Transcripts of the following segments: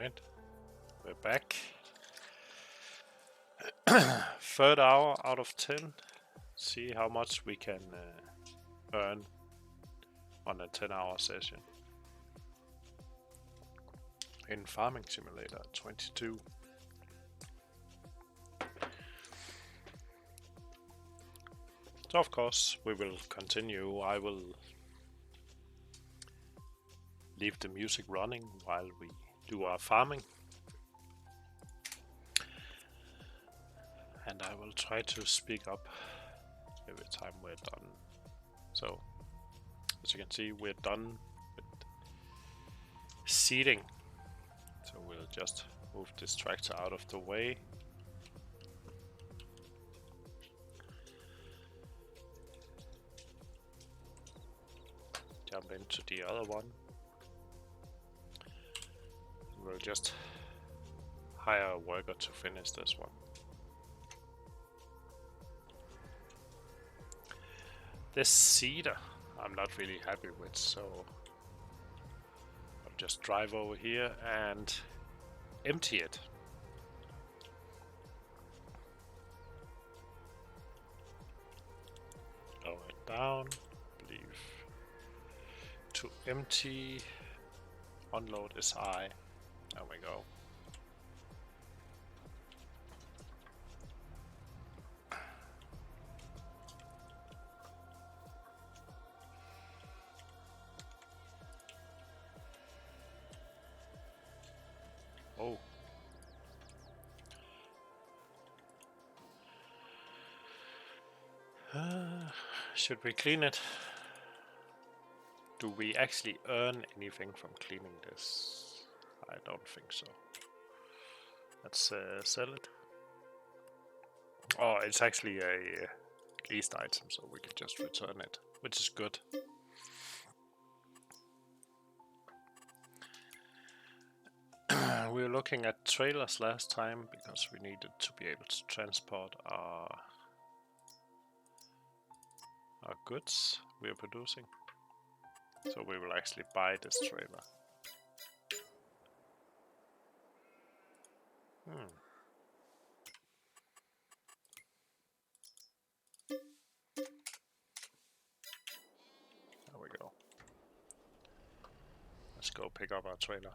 Alright, we're back. Third hour out of 10. See how much we can earn on a 10-hour session. In Farming Simulator 22. So of course we will continue. I will leave the music running while we do our farming. And I will try to speak up every time we're done. So, as you can see, we're done with seeding. So we'll just move this tractor out of the way. Jump into the other one. We'll just hire a worker to finish this one. This seeder I'm not really happy with, so I'll just drive over here and empty it. Lower it down, leave to empty, unload SI, there we go. Oh. Should we clean it? Do we actually earn anything from cleaning this? I don't think so. Let's sell it. Oh, it's actually a leased item, so we can just return it, which is good. We were looking at trailers last time because we needed to be able to transport our goods we are producing. So we will actually buy this trailer. There we go. Let's go pick up our trailer.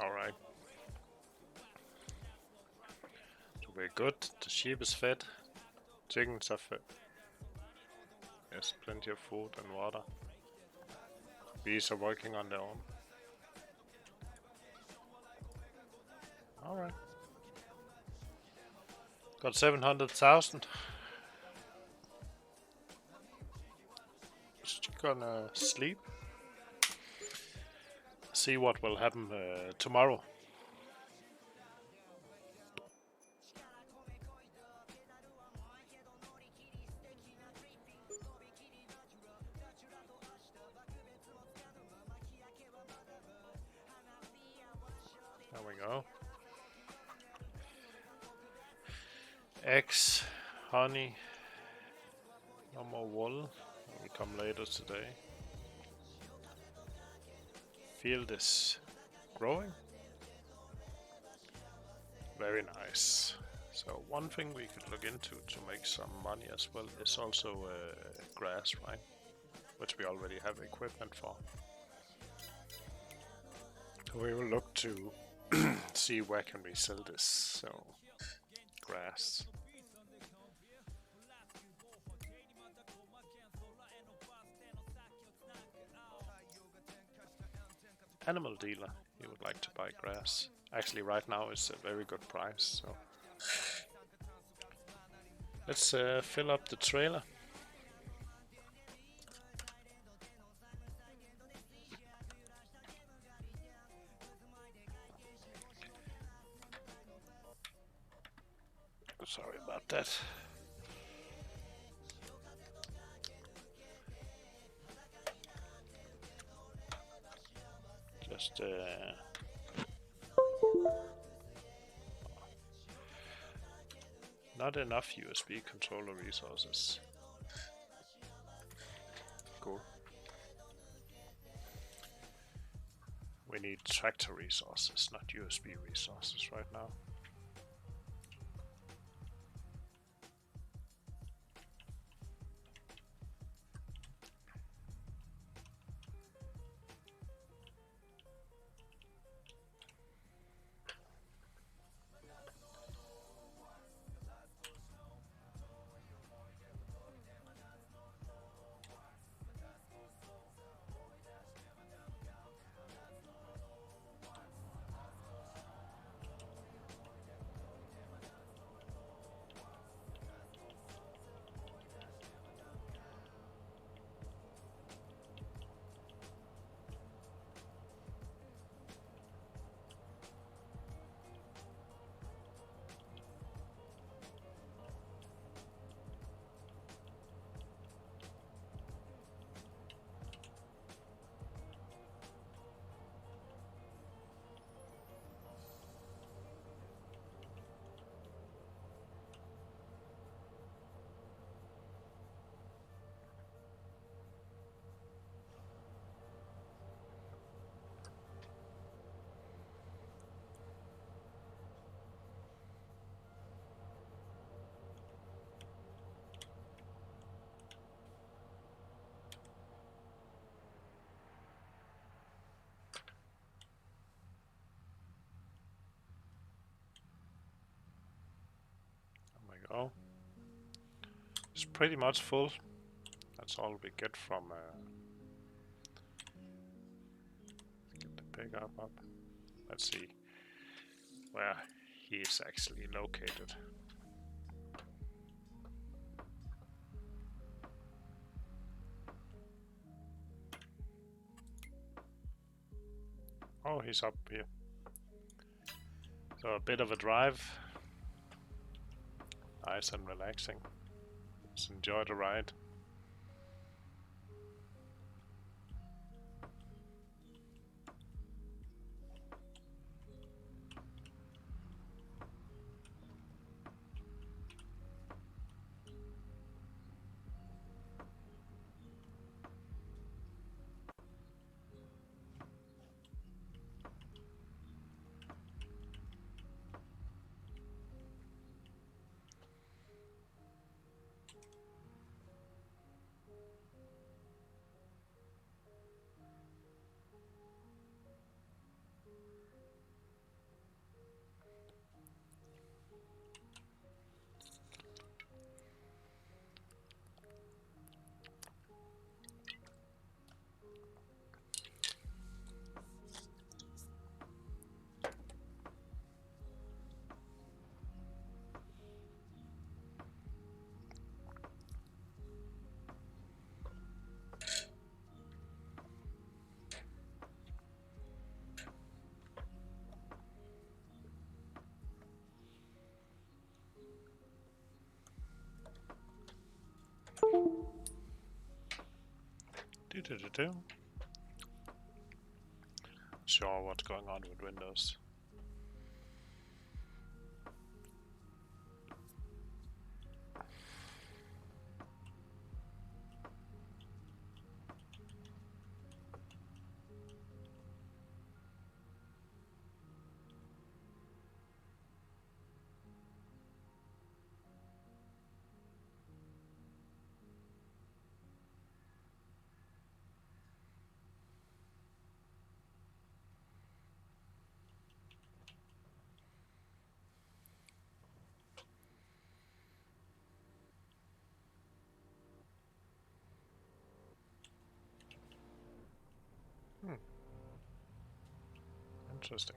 Alright. So we're good. The sheep is fed. Chickens are fed. There's plenty of food and water. Bees are working on their own. Alright. Got 700,000. Just gonna sleep. See what will happen tomorrow. There we go. Eggs, honey, no more wool. Will come later today. Field is growing. Very nice. So one thing we could look into to make some money as well is also grass, right? Which we already have equipment for. So we will look to see where can we sell this. So grass. Animal dealer, you would like to buy grass. Actually right now it's a very good price, so let's fill up the trailer. Sorry about that. Just not enough USB controller resources. Cool. We need tractor resources, not USB resources right now. Go. It's pretty much full. That's all we get from get the pickup up. Let's see where he is actually located. Oh, he's up here. So a bit of a drive. Nice and relaxing. Just enjoy the ride. Sure, what's going on with Windows? Interesting.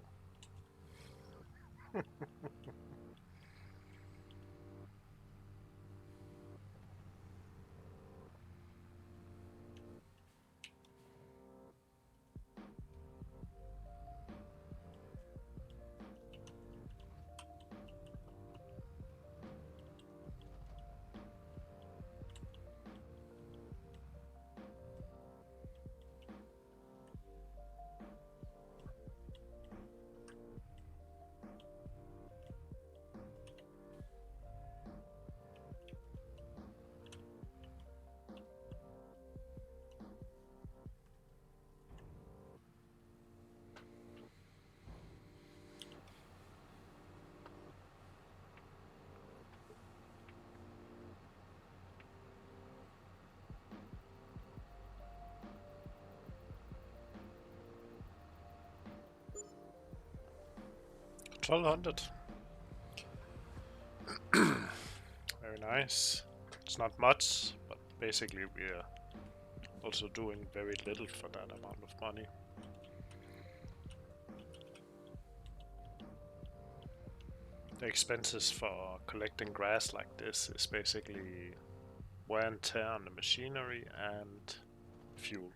1200. Very nice. It's not much, but basically we are also doing very little for that amount of money. The expenses for collecting grass like this is basically wear and tear on the machinery and fuel.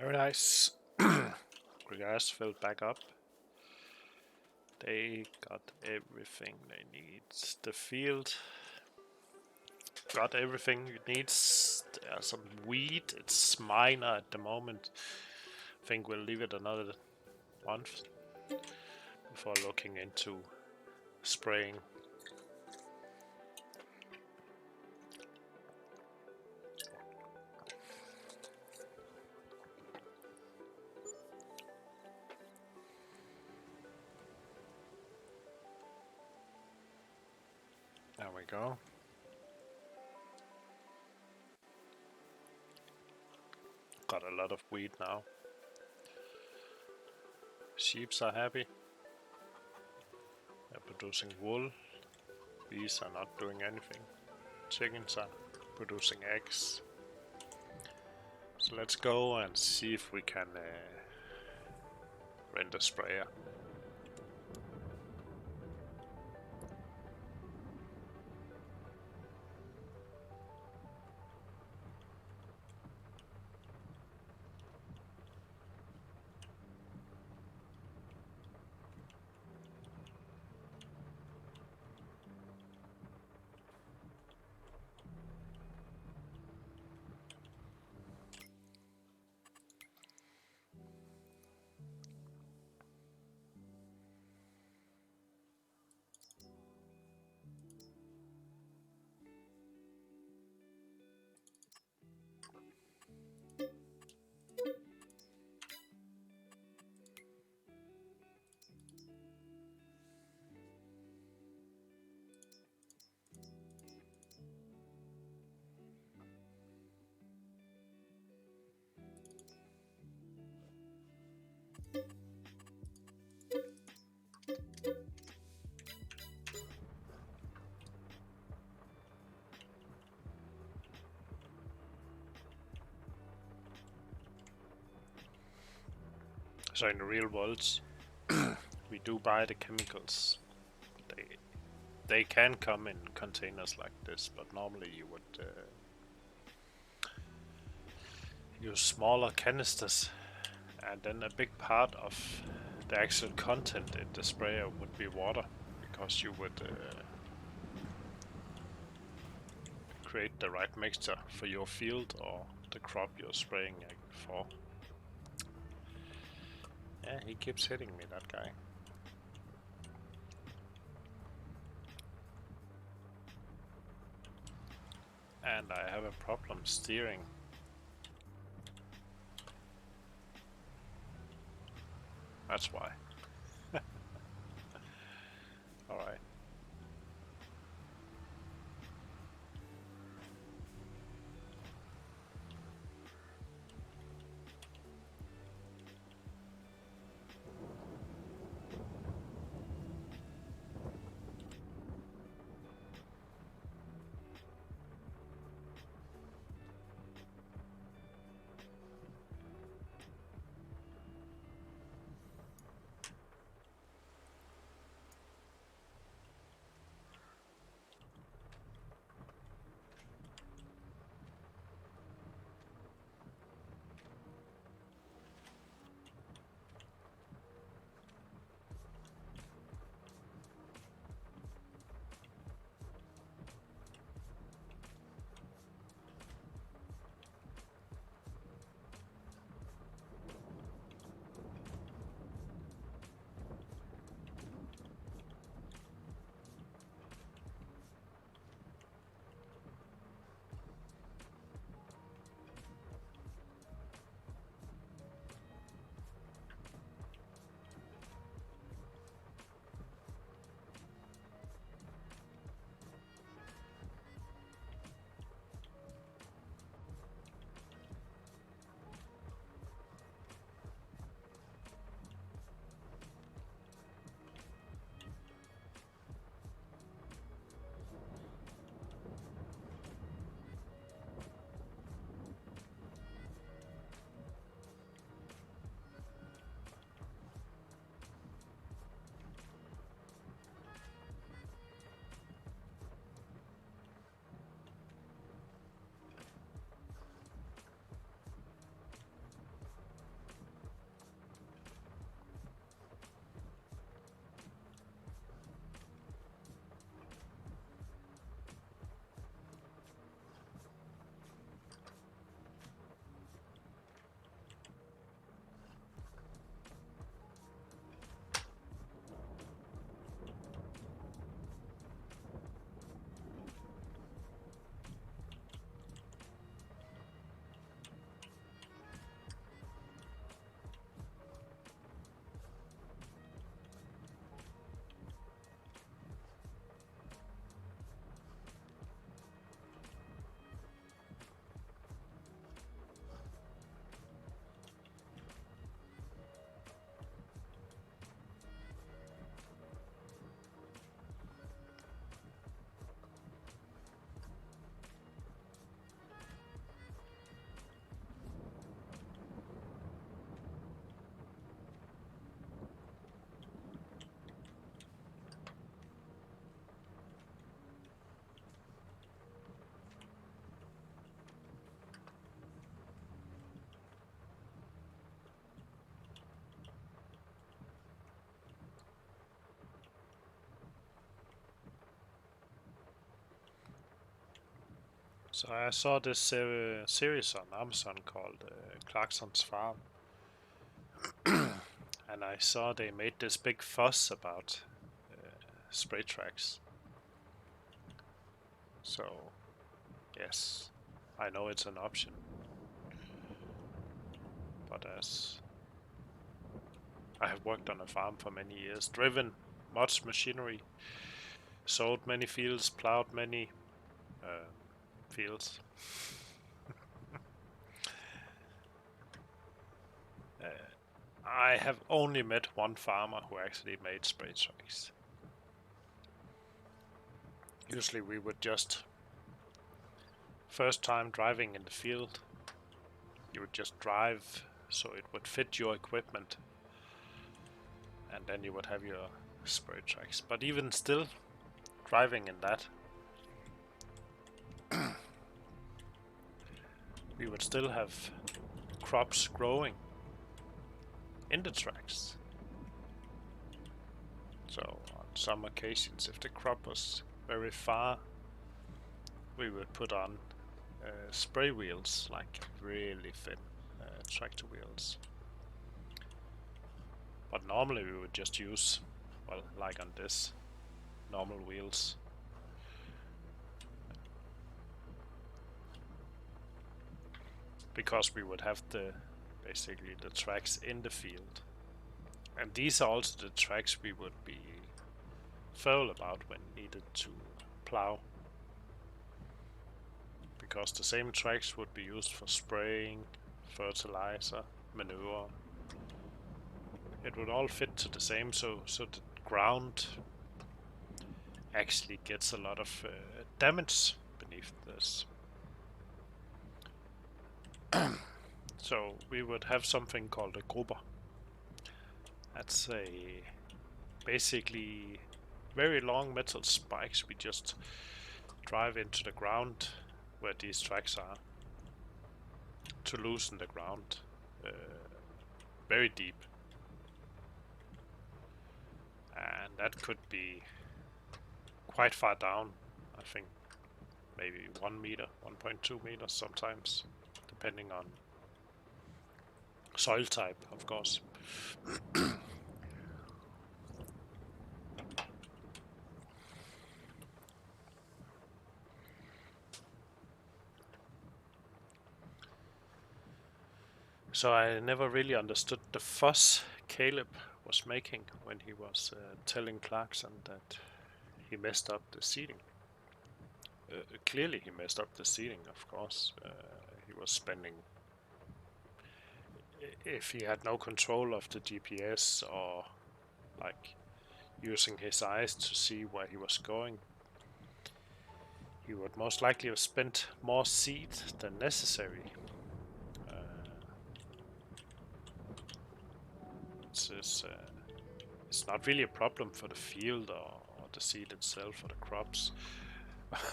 Very nice. Grass filled back up. They got everything they need. The field got everything it needs. There's some weed. It's minor at the moment. I think we'll leave it another month before looking into spraying. There we go. Got a lot of wheat now. Sheeps are happy. They're producing wool. Bees are not doing anything. Chickens are producing eggs. So let's go and see if we can rent a sprayer. So in the real world, we do buy the chemicals. They can come in containers like this, but normally you would use smaller canisters, and then a big part of the actual content in the sprayer would be water, because you would create the right mixture for your field or the crop you're spraying for. Yeah, he keeps hitting me, that guy. And I have a problem steering. That's why. Alright. So I saw this series on Amazon called Clarkson's Farm, and I saw they made this big fuss about spray tracks. So yes, I know it's an option, but as I have worked on a farm for many years, driven much machinery, sowed many fields, plowed many fields. I have only met one farmer who actually made spray tracks. Usually we would just, first time driving in the field, you would just drive so it would fit your equipment, and then you would have your spray tracks. But even still, driving in that, we would still have crops growing in the tracks. So on some occasions, if the crop was very far, we would put on spray wheels, like really thin tractor wheels. But normally we would just use, well, like on this, normal wheels. Because we would have basically the tracks in the field. And these are also the tracks we would be thorough about when needed to plow. Because the same tracks would be used for spraying, fertilizer, manure. It would all fit to the same, so the ground actually gets a lot of damage beneath this. So we would have something called a Grimme. That's basically very long metal spikes we just drive into the ground where these tracks are to loosen the ground very deep. And that could be quite far down, I think maybe 1 meter, 1.2 meters sometimes, depending on soil type, of course. So I never really understood the fuss Caleb was making when he was telling Clarkson that he messed up the seeding. Clearly he messed up the seeding, of course. He was spending... If he had no control of the GPS or like using his eyes to see where he was going, he would most likely have spent more seed than necessary. It's not really a problem for the field or the seed itself or the crops,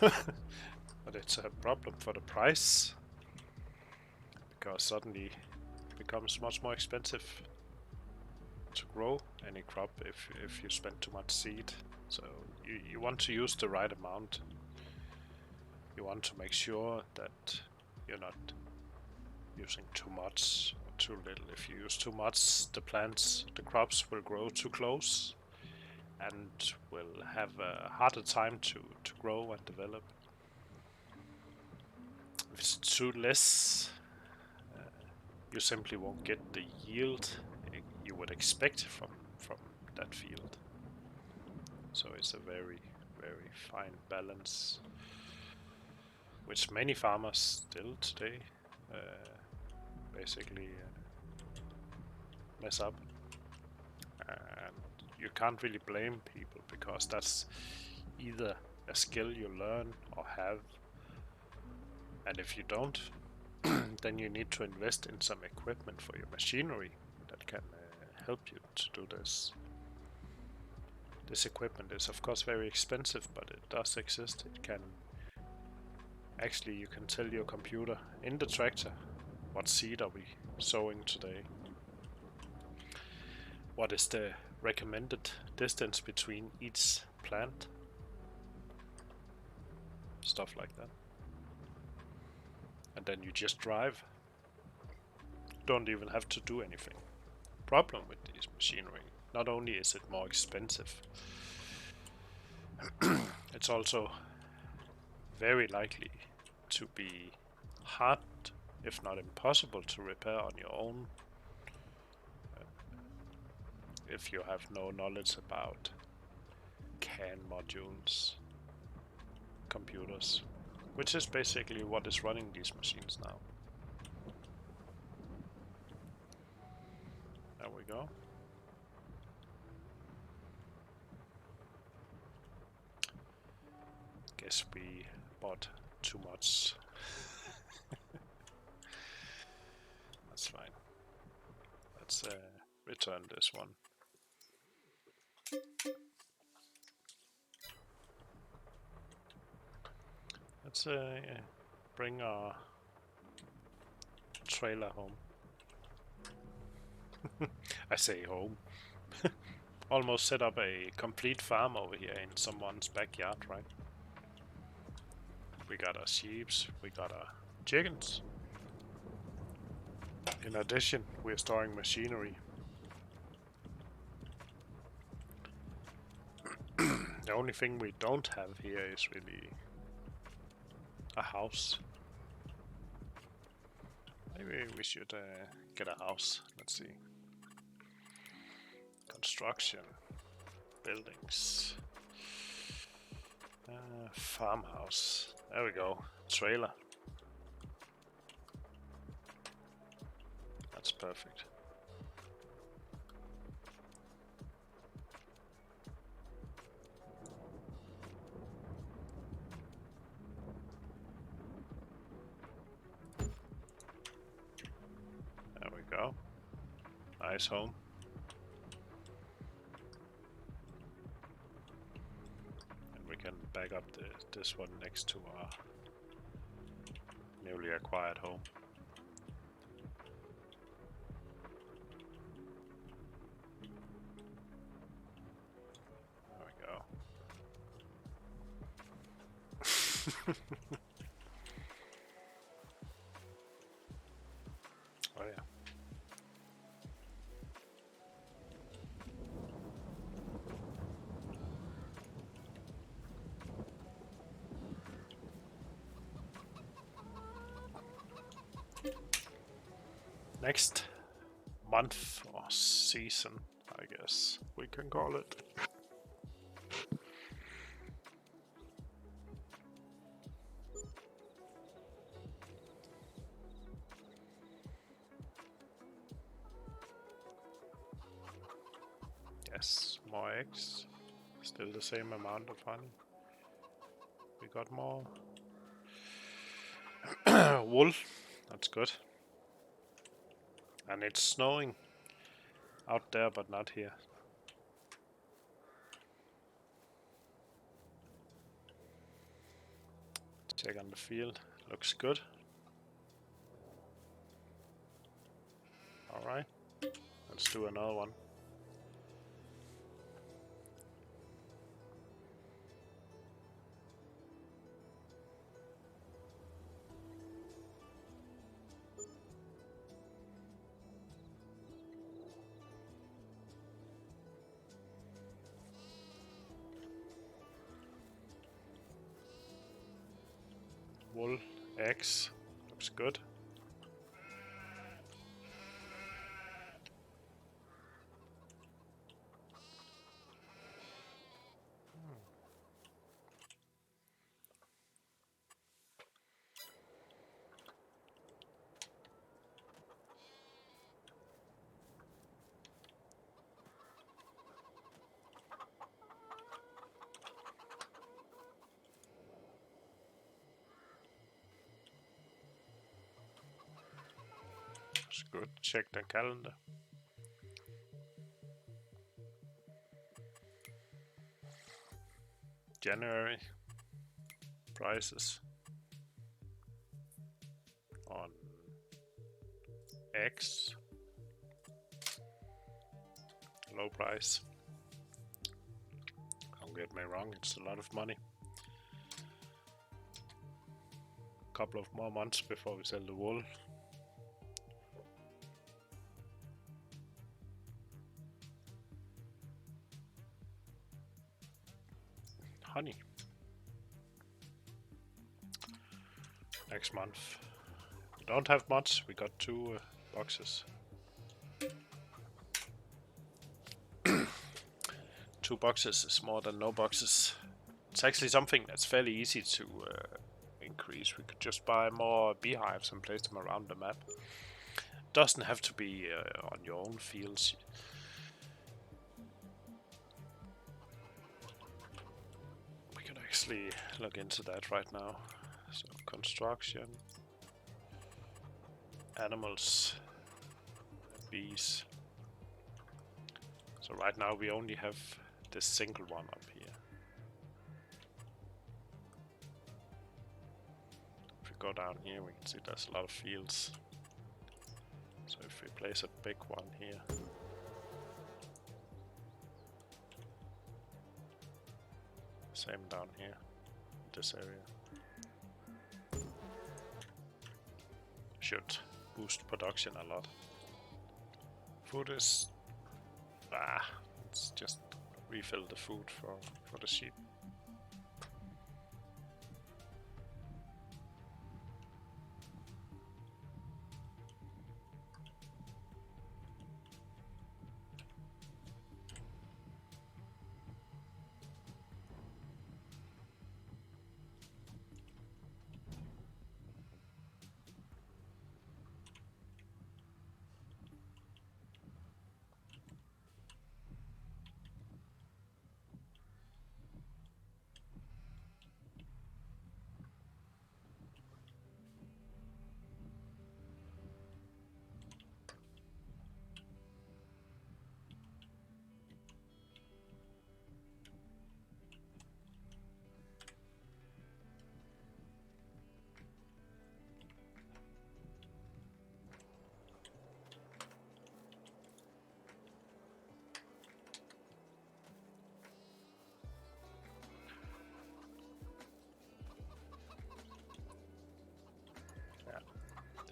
but it's a problem for the price, because suddenly it becomes much more expensive to grow any crop if you spend too much seed. So you want to use the right amount. You want to make sure that you're not using too much or too little. If you use too much, the crops will grow too close and will have a harder time to grow and develop. If it's too less, you simply won't get the yield you would expect from that field. So it's a very, very fine balance, which many farmers still today basically mess up. And you can't really blame people, because that's either a skill you learn or have, and if you don't, then you need to invest in some equipment for your machinery that can help you to do this. This equipment is of course very expensive, but it does exist. It can actually, you can tell your computer in the tractor, what seed are we sowing today? What is the recommended distance between each plant? Stuff like that. and then you just drive. Don't even have to do anything. Problem with this machinery, not only is it more expensive, it's also very likely to be hard, if not impossible, to repair on your own if you have no knowledge about CAN modules, computers, which is basically what is running these machines now. There we go. Guess we bought too much. That's fine. Let's return this one. Let's bring our trailer home. I say home. Almost set up a complete farm over here in someone's backyard, right? We got our sheeps, we got our chickens. In addition, we're storing machinery. The only thing we don't have here is really a house. Maybe we should get a house. Let's see. Construction. Buildings. Farmhouse. There we go. Trailer. That's perfect. There we go. Nice home. And we can back up this one next to our newly acquired home. There we go. Oh yeah. Next month or season, I guess we can call it. Yes, more eggs. Still the same amount of honey. We got more wool. That's good. And it's snowing out there, but not here. Check on the field. Looks good. Alright. Let's do another one. Wool, eggs, looks good. It's good. Check the calendar. January prices on eggs. Low price. Don't get me wrong, it's a lot of money. couple of more months before we sell the wool. Honey. Next month. We don't have much, we got 2 boxes. 2 boxes is more than no boxes. It's actually something that's fairly easy to increase. We could just buy more beehives and place them around the map. Doesn't have to be on your own fields. We could actually look into that right now. So construction, animals, bees. So right now we only have this single one up here. If we go down here, we can see there's a lot of fields. So if we place a big one here, same down here, this area, should boost production a lot. Food is let's just refill the food for the sheep.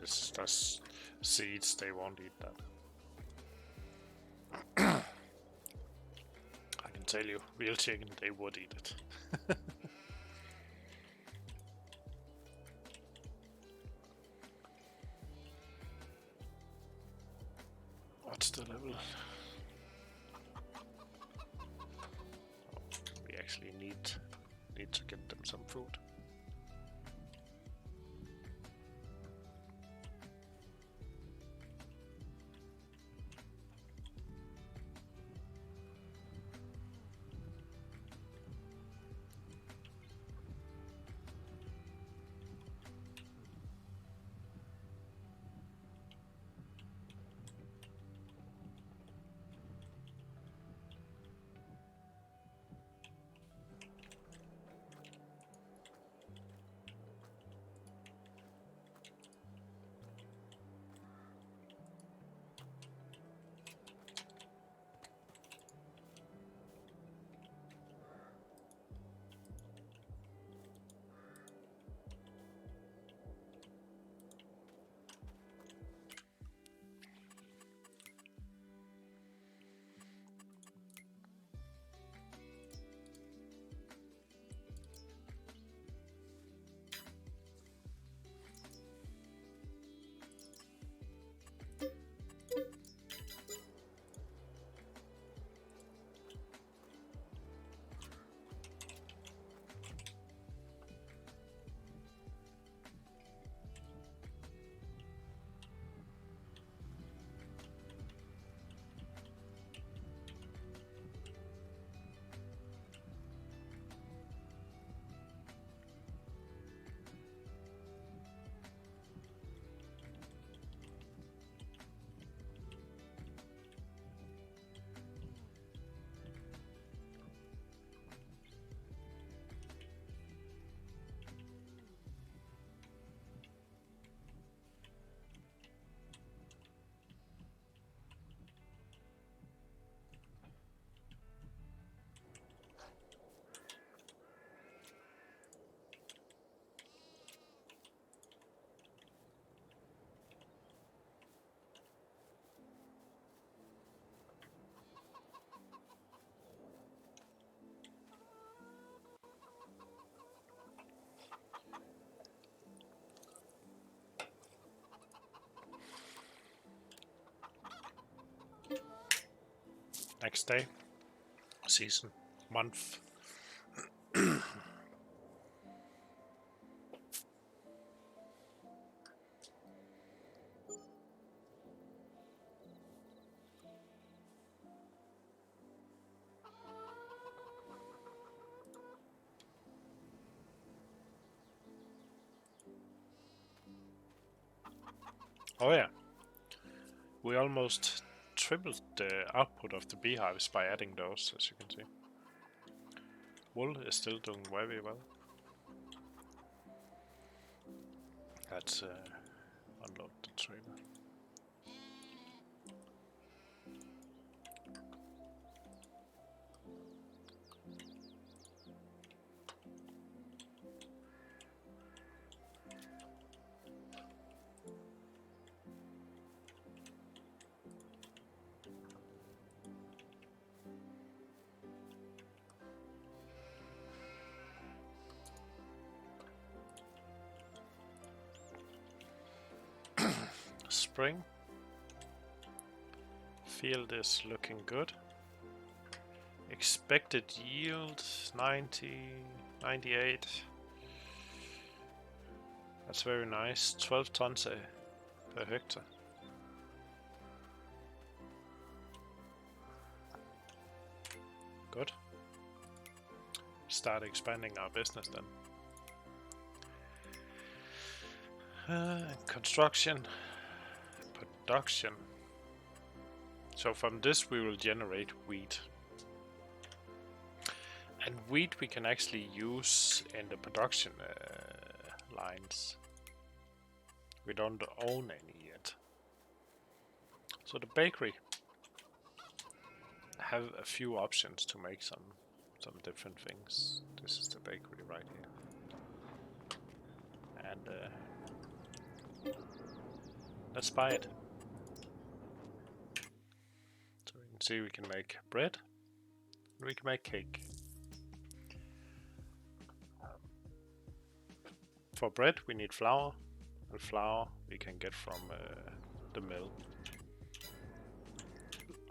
This does seeds, they won't eat that. I can tell you, real chicken, they would eat it. What's the level? We actually need to get them some food. Next day, season, month. Oh yeah, we almost tripled the output of the beehives by adding those, as you can see. Wool is still doing very well. Let's unload the trailer. Spring. Field is looking good. Expected yield 90, 98. That's very nice. 12 tons per hectare. Good. Start expanding our business then. Construction. Production. So from this we will generate wheat. And wheat we can actually use in the production lines. We don't own any yet. So the bakery have a few options to make some different things. This is the bakery right here. And let's buy it. So we can see we can make bread and we can make cake. For bread we need flour, and flour we can get from the mill.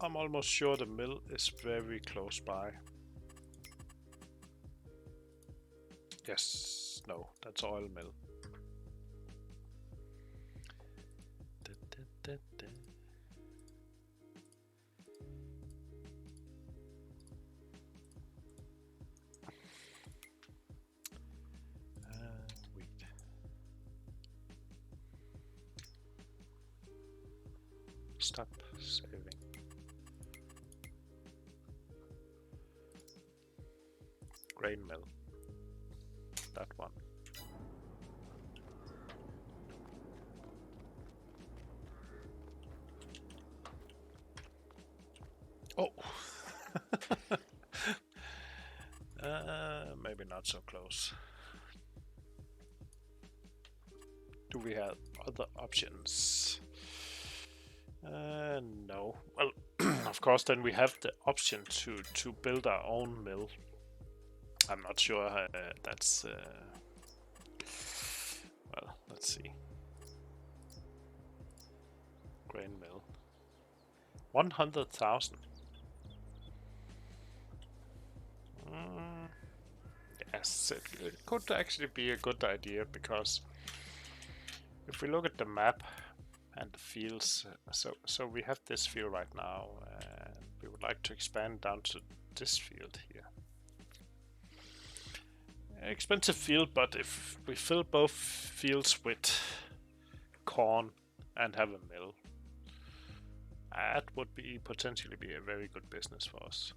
I'm almost sure the mill is very close by. Yes, no, that's oil mill. Stop saving. Grain mill. That one. Oh! Maybe not so close. Do we have other options? No. Well, of course, then we have the option to build our own mill. I'm not sure that's... well, let's see. Grain mill. 100,000. Yes, it could actually be a good idea, because if we look at the map and the fields, so we have this field right now, and we would like to expand down to this field here. Expensive field, but if we fill both fields with corn and have a mill, that would potentially be a very good business for us.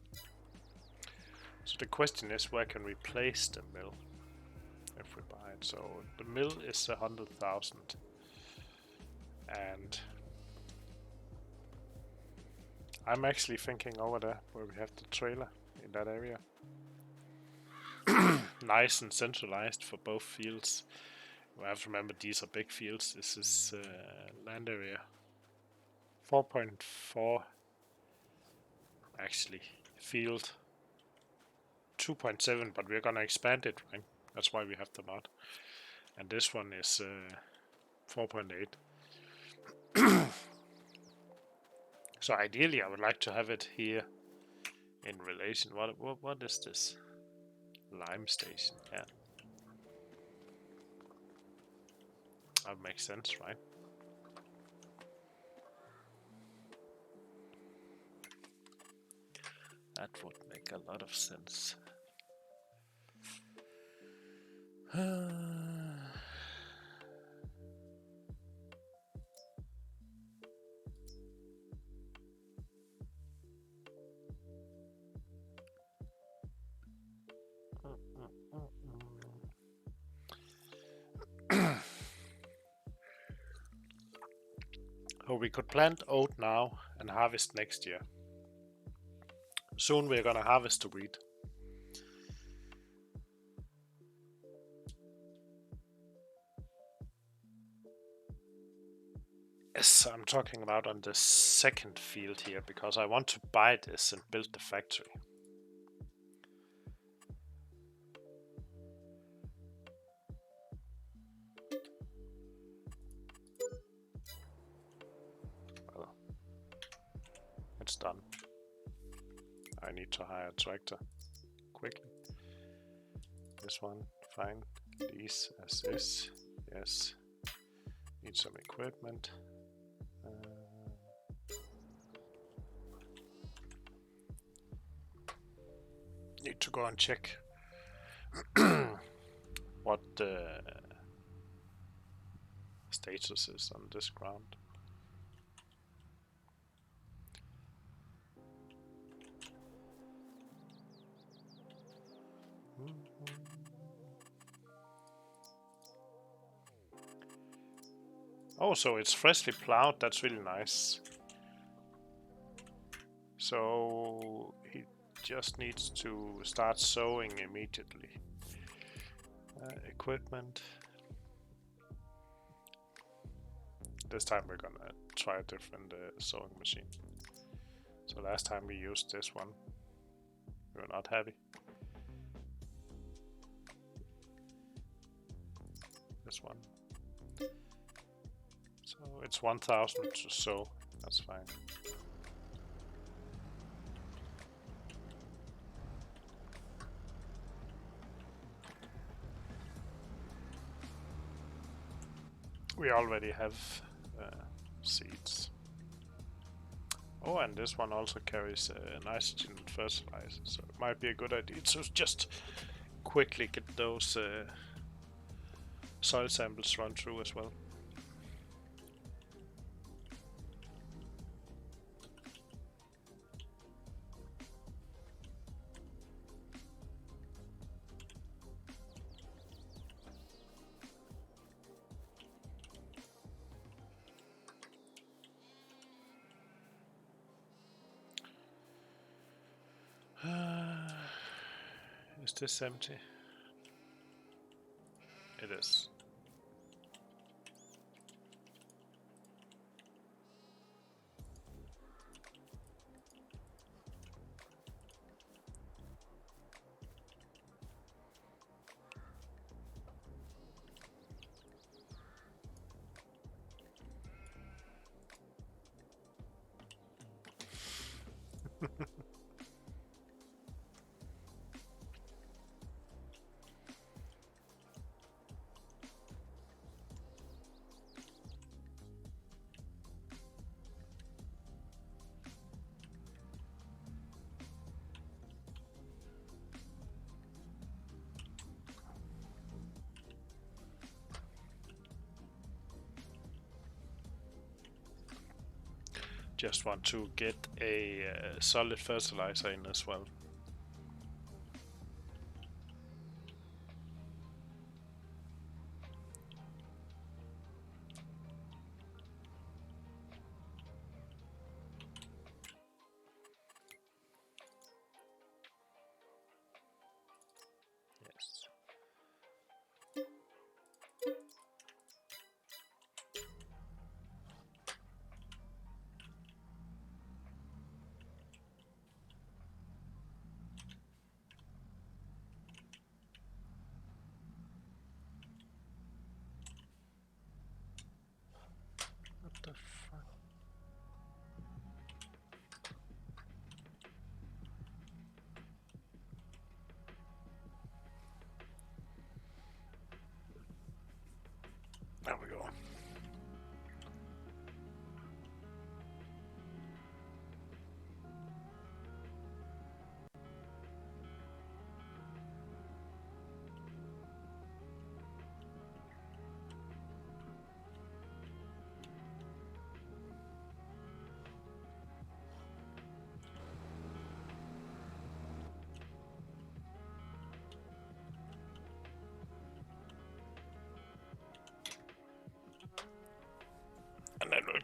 So the question is, where can we place the mill if we buy it? So the mill is 100,000, and I'm actually thinking over there where we have the trailer in that area. Nice and centralized for both fields. We have to remember these are big fields. This is land area 4.4, actually field 2.7, but we're gonna expand it, right? That's why we have the lot. And this one is 4.8. So ideally I would like to have it here in relation. What is this? Lime station, yeah. That makes sense, right? That would make a lot of sense. So we could plant oat now and harvest next year. Soon we're gonna harvest the wheat. Yes, I'm talking about on the second field here, because I want to buy this and build the factory. Well, it's done. I need to hire a tractor quickly. This one, fine. These as is, yes. Need some equipment. Need to go and check what the status is on this ground. Oh, so it's freshly plowed. That's really nice. So he just needs to start sowing immediately. Equipment. This time we're gonna try a different sewing machine. So last time we used this one, we were not happy. This one. So it's 1,000 to sew. That's fine. We already have seeds. Oh, and this one also carries nitrogen fertilizer, so it might be a good idea to just quickly get those soil samples run through as well. Is this empty? It is. Just want to get a solid fertilizer in as well. Yes.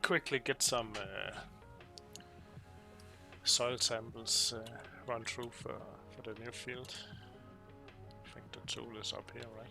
quickly get some soil samples run through for the new field. I think the tool is up here, right?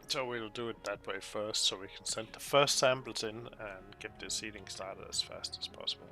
So we'll do it that way first, so we can send the first samples in and get the seeding started as fast as possible.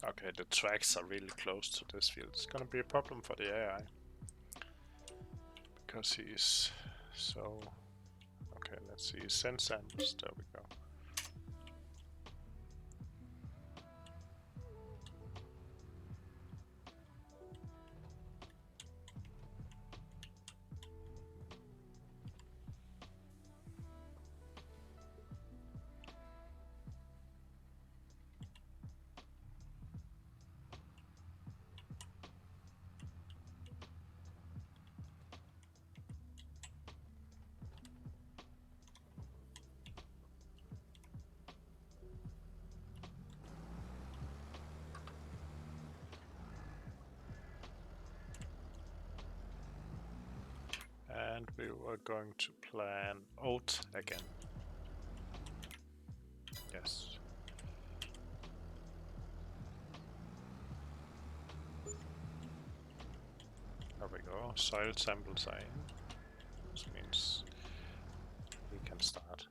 Okay, the tracks are really close to this field. It's gonna be a problem for the AI. Because he's so... Okay, let's see, send samples, there we go. And we were going to plan oat again. Yes. There we go. Soil samples are in. Which means we can start.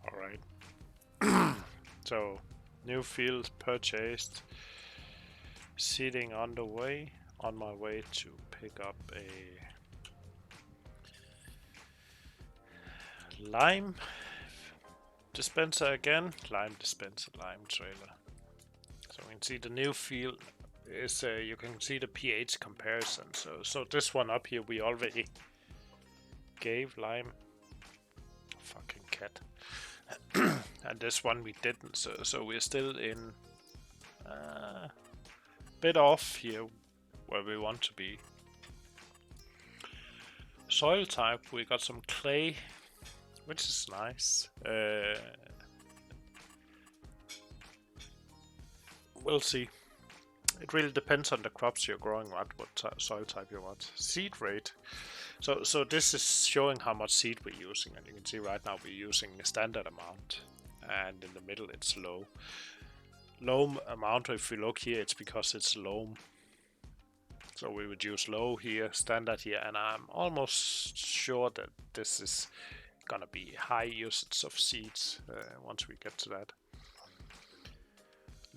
Alright. So, new field purchased. Seeding on the way. On my way to pick up a lime dispenser again. Lime dispenser, lime trailer. So we can see the new field is, you can see the pH comparison. So this one up here we already gave lime. Fucking cat. And this one we didn't, so we're still in bit off here where we want to be. Soil type, we got some clay, which is nice. We'll see. It really depends on the crops you're growing, what soil type you want. Seed rate. So this is showing how much seed we're using, and you can see right now we're using a standard amount, and in the middle it's low. Loam amount, if we look here, it's because it's loam. So we would use low here, standard here, and I'm almost sure that this is gonna be high usage of seeds once we get to that.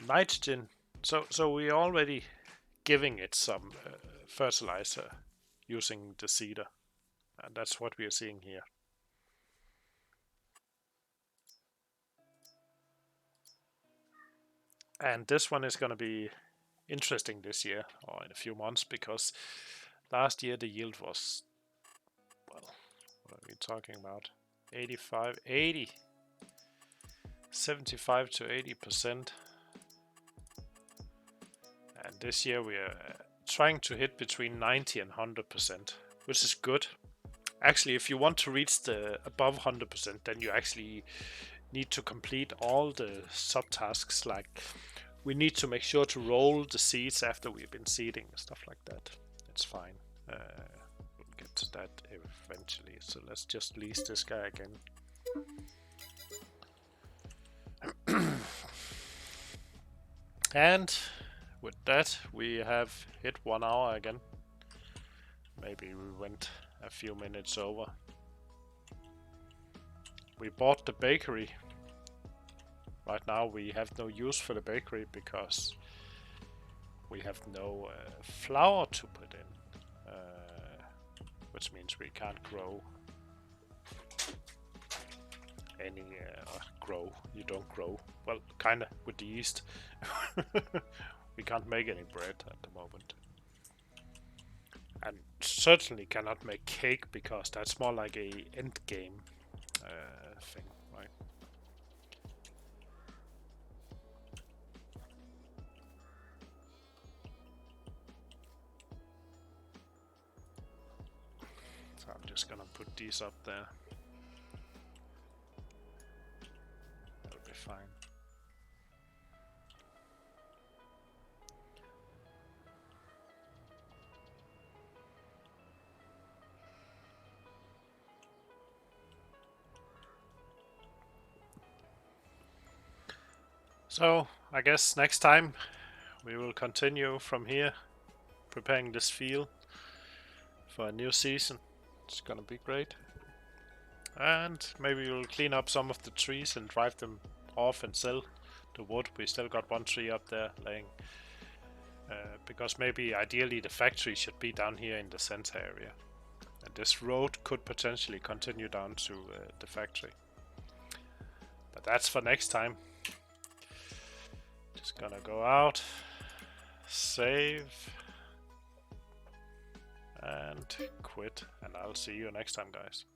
Nitrogen. So we're already giving it some fertilizer using the seeder, and that's what we are seeing here. And this one is going to be interesting this year, or in a few months, because last year the yield was, well, what are we talking about? 85, 80, 75 to 80%. And this year we are trying to hit between 90 and 100%, which is good. Actually, if you want to reach the above 100%, then you actually need to complete all the subtasks, like we need to make sure to roll the seeds after we've been seeding and stuff like that. It's fine. We'll get to that eventually. So let's just lease this guy again. And with that, we have hit 1 hour again. Maybe we went a few minutes over. We bought the bakery. Right now we have no use for the bakery because we have no flour to put in, which means we can't grow any you don't grow, well, kinda with the yeast. We can't make any bread at the moment, and certainly cannot make cake because that's more like a end game thing, right? So I'm just gonna put these up there. That'll be fine. So I guess next time we will continue from here, preparing this field for a new season. It's gonna be great. And maybe we'll clean up some of the trees and drive them off and sell the wood. We still got one tree up there laying. Because maybe ideally the factory should be down here in the center area. And this road could potentially continue down to the factory. But that's for next time. Just gonna go out, save, and quit. And I'll see you next time, guys.